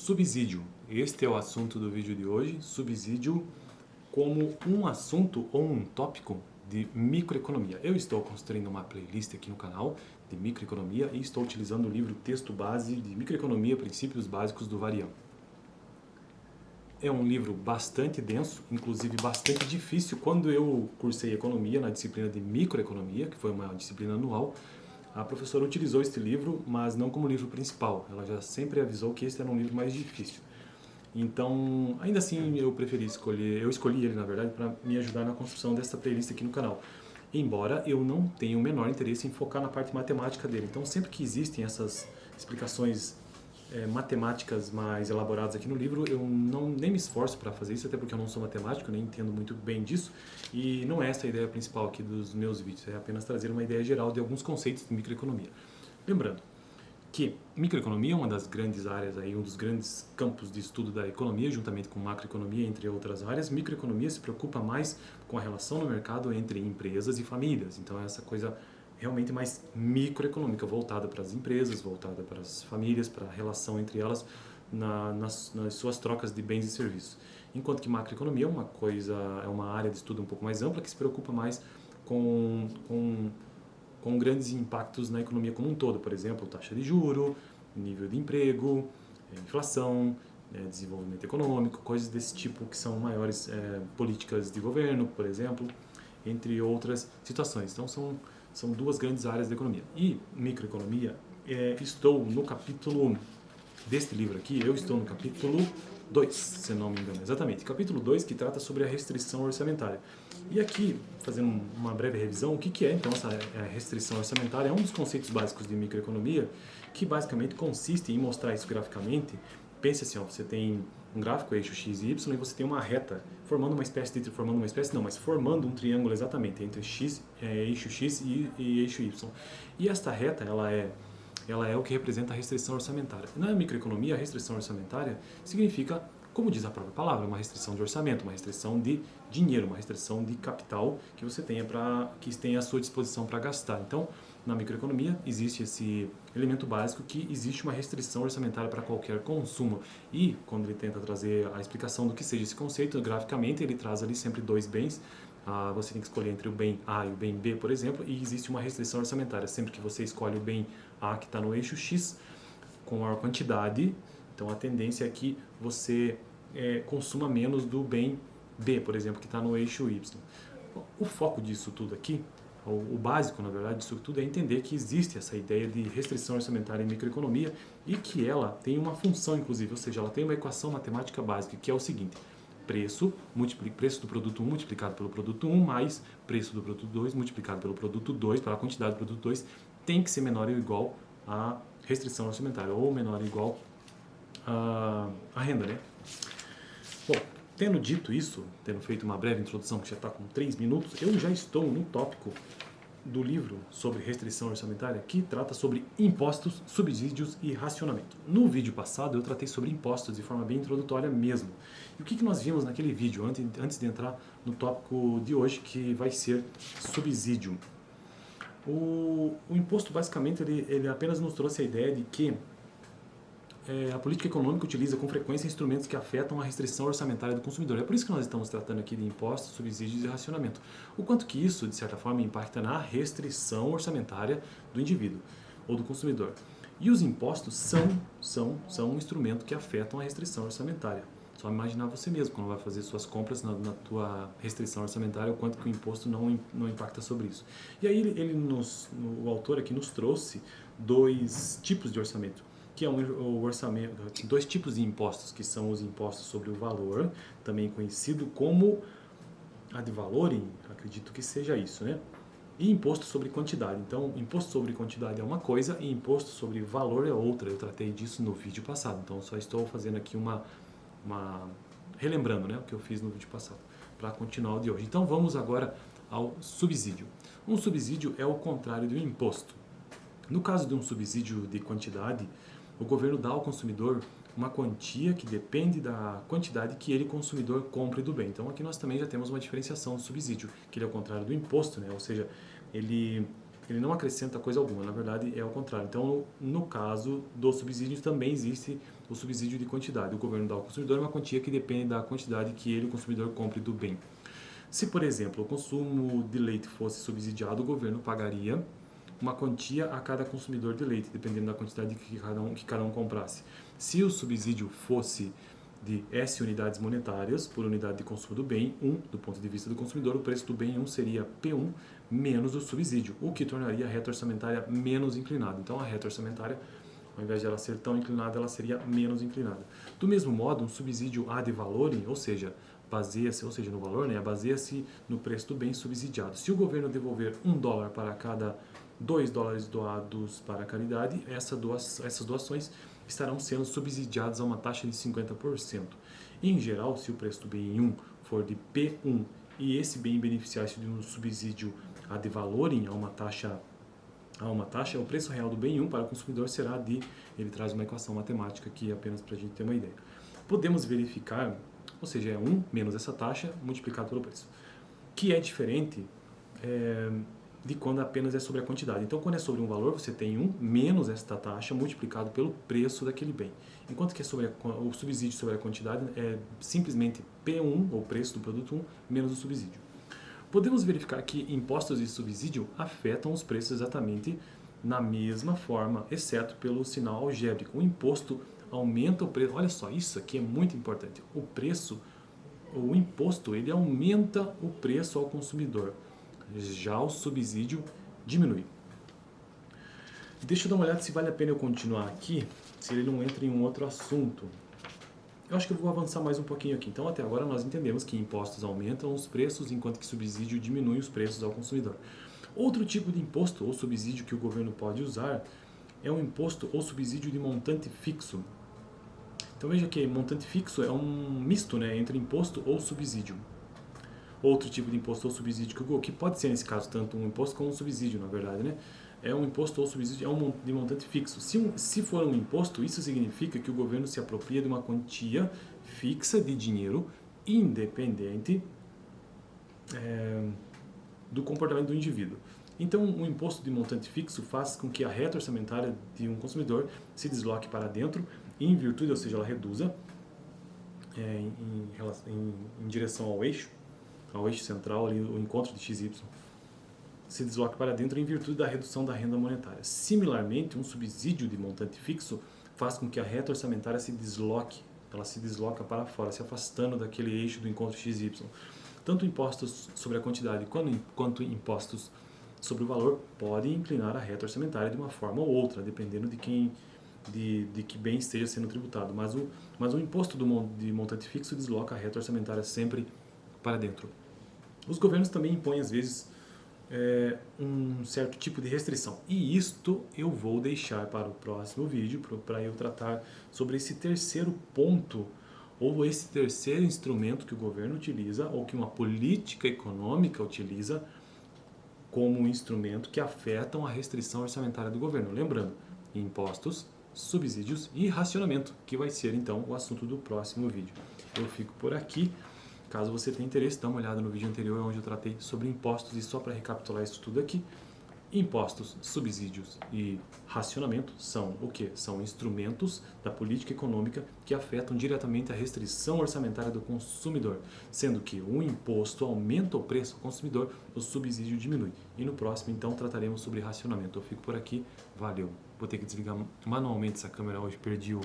Subsídio. Este é o assunto do vídeo de hoje. Subsídio como um assunto ou um tópico de microeconomia. Eu estou construindo uma playlist aqui no canal de microeconomia e estou utilizando o livro Texto Base de Microeconomia, Princípios Básicos do Varian. É um livro bastante denso, inclusive bastante difícil. Quando eu cursei economia na disciplina de microeconomia, que foi uma disciplina anual, a professora utilizou este livro, mas não como livro principal. Ela já sempre avisou que este era um livro mais difícil. Então, ainda assim, eu escolhi ele, na verdade, para me ajudar na construção dessa playlist aqui no canal. Embora eu não tenha o menor interesse em focar na parte matemática dele. Então, sempre que existem essas explicações matemáticas mais elaboradas aqui no livro, eu nem me esforço para fazer isso, até porque eu não sou matemático, nem entendo muito bem disso, e não é essa a ideia principal aqui dos meus vídeos, é apenas trazer uma ideia geral de alguns conceitos de microeconomia. Lembrando que microeconomia é uma das grandes áreas, aí, um dos grandes campos de estudo da economia, juntamente com macroeconomia, entre outras áreas. Microeconomia se preocupa mais com a relação no mercado entre empresas e famílias, então é essa coisa realmente mais microeconômica, voltada para as empresas, voltada para as famílias, para a relação entre elas nas suas trocas de bens e serviços. Enquanto que macroeconomia é uma área de estudo um pouco mais ampla, que se preocupa mais com grandes impactos na economia como um todo, por exemplo, taxa de juro, nível de emprego, inflação, desenvolvimento econômico, coisas desse tipo que são maiores, políticas de governo, por exemplo, entre outras situações. Então são duas grandes áreas da economia. E microeconomia, estou no capítulo deste livro aqui, eu estou no capítulo 2, se não me engano, exatamente. Capítulo 2, que trata sobre a restrição orçamentária. E aqui, fazendo uma breve revisão, o que é então essa restrição orçamentária? É um dos conceitos básicos de microeconomia, que basicamente consiste em mostrar isso graficamente. Pense assim, você tem um gráfico, eixo x e y, e você tem uma reta formando um triângulo exatamente entre eixo x e eixo y. E esta reta, ela é o que representa a restrição orçamentária. Na microeconomia, a restrição orçamentária significa, como diz a própria palavra, uma restrição de orçamento, uma restrição de dinheiro, uma restrição de capital que você tenha à sua disposição para gastar. Então, na microeconomia existe esse elemento básico que existe uma restrição orçamentária para qualquer consumo. E quando ele tenta trazer a explicação do que seja esse conceito, graficamente ele traz ali sempre dois bens. Você tem que escolher entre o bem A e o bem B, por exemplo, e existe uma restrição orçamentária. Sempre que você escolhe o bem A, que está no eixo X, com maior quantidade, então a tendência é que você consuma menos do bem B, por exemplo, que está no eixo Y. O foco disso tudo aqui, o básico, na verdade, disso tudo é entender que existe essa ideia de restrição orçamentária em microeconomia e que ela tem uma função, inclusive, ou seja, ela tem uma equação matemática básica, que é o seguinte: preço do produto 1 multiplicado pelo produto 1 mais preço do produto 2 multiplicado pelo produto 2, pela quantidade do produto 2, tem que ser menor ou igual à restrição orçamentária, ou menor ou igual à renda, né? Bom, tendo dito isso, tendo feito uma breve introdução que já está com 3 minutos, eu já estou no tópico do livro sobre restrição orçamentária, que trata sobre impostos, subsídios e racionamento. No vídeo passado eu tratei sobre impostos de forma bem introdutória mesmo. E o que nós vimos naquele vídeo, antes de entrar no tópico de hoje, que vai ser subsídio? O imposto, basicamente, ele apenas nos trouxe a ideia de que a política econômica utiliza com frequência instrumentos que afetam a restrição orçamentária do consumidor. É por isso que nós estamos tratando aqui de impostos, subsídios e racionamento. O quanto que isso, de certa forma, impacta na restrição orçamentária do indivíduo ou do consumidor. E os impostos são um instrumento que afetam a restrição orçamentária. Só imaginar você mesmo, quando vai fazer suas compras na tua restrição orçamentária, o quanto que o imposto não impacta sobre isso. E aí o autor aqui nos trouxe dois tipos de orçamento, que é o orçamento, dois tipos de impostos, que são os impostos sobre o valor, também conhecido como ad valorem, acredito que seja isso, né? E imposto sobre quantidade. Então, imposto sobre quantidade é uma coisa e imposto sobre valor é outra. Eu tratei disso no vídeo passado, então só estou fazendo aqui relembrando, né, o que eu fiz no vídeo passado, para continuar o de hoje. Então, vamos agora ao subsídio. Um subsídio é o contrário de um imposto. No caso de um subsídio de quantidade, o governo dá ao consumidor uma quantia que depende da quantidade que ele, consumidor, compra do bem. Então aqui nós também já temos uma diferenciação do subsídio, que ele é o contrário do imposto, né? Ou seja, ele ele não acrescenta coisa alguma, na verdade é o contrário. Então, no caso do subsídio, também existe o subsídio de quantidade. O governo dá ao consumidor uma quantia que depende da quantidade que ele, o consumidor, compre do bem. Se, por exemplo, o consumo de leite fosse subsidiado, o governo pagaria uma quantia a cada consumidor de leite, dependendo da quantidade que cada um comprasse. Se o subsídio fosse de S unidades monetárias por unidade de consumo do bem, do ponto de vista do consumidor, o preço do bem seria P1 menos o subsídio, o que tornaria a reta orçamentária menos inclinada. Então, a reta orçamentária, ao invés de ela ser tão inclinada, ela seria menos inclinada. Do mesmo modo, um subsídio ad valorem, ou seja, no valor, né, baseia-se no preço do bem subsidiado. Se o governo devolver $1 para cada $2 doados para a caridade, essas doações estarão sendo subsidiadas a uma taxa de 50%. Em geral, se o preço do bem em 1 for de P1 e esse bem beneficiar-se de um subsídio ad valorem a uma taxa, o preço real do bem em 1 para o consumidor será ele traz uma equação matemática aqui apenas para a gente ter uma ideia. Podemos verificar, ou seja, é 1 menos essa taxa multiplicado pelo preço, que é diferente de quando apenas é sobre a quantidade. Então, quando é sobre um valor, você tem 1 menos esta taxa multiplicado pelo preço daquele bem. Enquanto que o subsídio sobre a quantidade é simplesmente P1, ou preço do produto 1, menos o subsídio. Podemos verificar que impostos e subsídio afetam os preços exatamente na mesma forma, exceto pelo sinal algébrico. O imposto aumenta o preço. Olha só, isso aqui é muito importante. O imposto, ele aumenta o preço ao consumidor. Já o subsídio diminui. Deixa eu dar uma olhada se vale a pena eu continuar aqui, se ele não entra em um outro assunto. Eu acho que eu vou avançar mais um pouquinho aqui. Então, até agora nós entendemos que impostos aumentam os preços, enquanto que subsídio diminui os preços ao consumidor. Outro tipo de imposto ou subsídio que o governo pode usar é um imposto ou subsídio de montante fixo. Então, veja que montante fixo é um misto, né, entre imposto ou subsídio. Outro tipo de imposto ou subsídio que pode ser, nesse caso, tanto um imposto como um subsídio, na verdade, né? É um imposto ou subsídio de montante fixo. Se for um imposto, isso significa que o governo se apropria de uma quantia fixa de dinheiro, independente do comportamento do indivíduo. Então, um imposto de montante fixo faz com que a reta orçamentária de um consumidor se desloque para dentro, em virtude, ou seja, ela reduza em direção ao eixo central, ali, o encontro de XY, se desloca para dentro em virtude da redução da renda monetária. Similarmente, um subsídio de montante fixo faz com que a reta orçamentária se desloca para fora, se afastando daquele eixo do encontro XY. Tanto impostos sobre a quantidade quanto impostos sobre o valor podem inclinar a reta orçamentária de uma forma ou outra, dependendo de que bem esteja sendo tributado. Mas o imposto de montante fixo desloca a reta orçamentária sempre para dentro. Os governos também impõem, às vezes, um certo tipo de restrição. E isto eu vou deixar para o próximo vídeo, para eu tratar sobre esse terceiro ponto, ou esse terceiro instrumento que o governo utiliza, ou que uma política econômica utiliza como um instrumento que afetam a restrição orçamentária do governo. Lembrando, impostos, subsídios e racionamento, que vai ser, então, o assunto do próximo vídeo. Eu fico por aqui. Caso você tenha interesse, dá uma olhada no vídeo anterior, onde eu tratei sobre impostos. E só para recapitular isso tudo aqui, impostos, subsídios e racionamento são o quê? São instrumentos da política econômica que afetam diretamente a restrição orçamentária do consumidor, sendo que o imposto aumenta o preço ao consumidor, o subsídio diminui. E no próximo, então, trataremos sobre racionamento. Eu fico por aqui, valeu. Vou ter que desligar manualmente essa câmera hoje, perdi o